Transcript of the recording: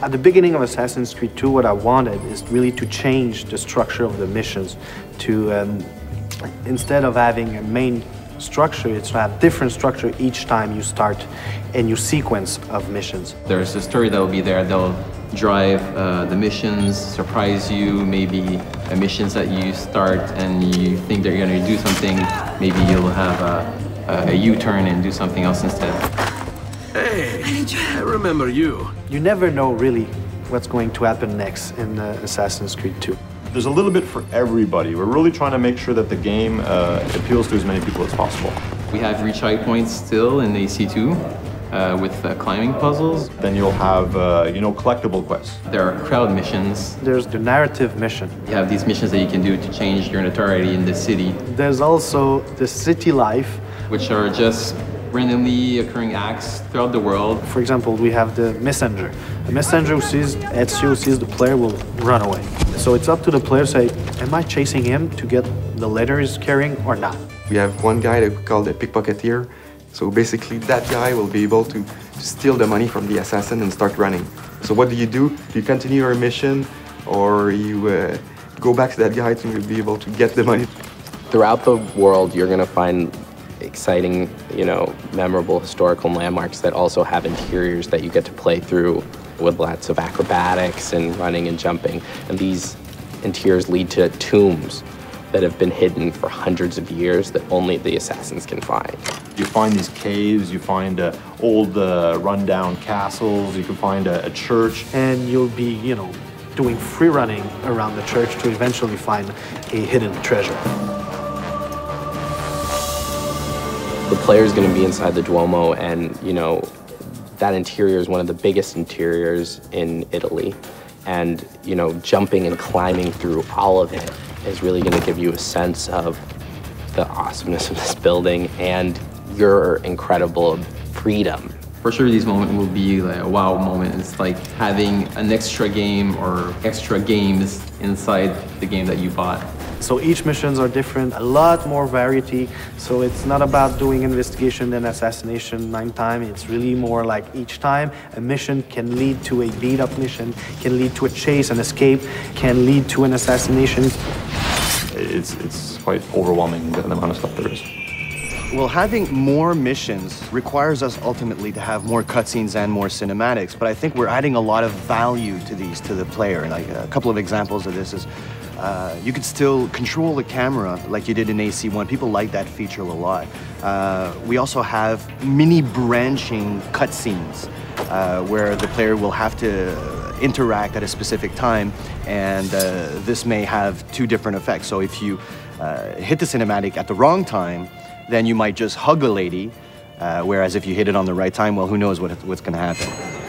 At the beginning of Assassin's Creed 2, what I wanted is really to change the structure of the missions to, instead of having a main structure, it's to have different structure each time you start a new sequence of missions. There's a story that will be there. They'll drive the missions, surprise you, maybe missions that you start and you think that you're going to do something, maybe you'll have a U-turn and do something else instead. Hey, I remember you. You never know really what's going to happen next in Assassin's Creed 2. There's a little bit for everybody. We're really trying to make sure that the game appeals to as many people as possible. We have retry points still in AC2 with climbing puzzles. Then you'll have, collectible quests. There are crowd missions. There's the narrative mission. You have these missions that you can do to change your notoriety in the city. There's also the city life, which are just randomly occurring acts throughout the world. For example, we have the messenger. A messenger who sees Ezio, sees the player, will run away. So it's up to the player to say, am I chasing him to get the letter he's carrying or not? We have one guy that we call the pickpocketeer. So basically that guy will be able to steal the money from the assassin and start running. So what do? You continue your mission, or you go back to that guy to be able to get the money. Throughout the world, you're gonna find exciting, memorable historical landmarks that also have interiors that you get to play through with lots of acrobatics and running and jumping. And these interiors lead to tombs that have been hidden for hundreds of years that only the assassins can find. You find these caves, you find old rundown castles, you can find a church. And you'll be, doing free running around the church to eventually find a hidden treasure. The player's going to be inside the Duomo, and that interior is one of the biggest interiors in Italy. And jumping and climbing through all of it is really going to give you a sense of the awesomeness of this building and your incredible freedom. For sure, these moments will be like a wow moment. It's like having an extra game or extra games inside the game that you bought. So each missions are different, a lot more variety. So it's not about doing investigation then assassination 9 times. It's really more like each time a mission can lead to a beat-up mission, can lead to a chase, an escape, can lead to an assassination. It's quite overwhelming, the amount of stuff there is. Well, having more missions requires us ultimately to have more cutscenes and more cinematics, but I think we're adding a lot of value to these to the player. Like a couple of examples of this is you could still control the camera like you did in AC1. People like that feature a lot. We also have mini branching cutscenes where the player will have to interact at a specific time, and this may have 2 different effects. So if you hit the cinematic at the wrong time, then you might just hug a lady, whereas if you hit it on the right time, well, who knows what's going to happen.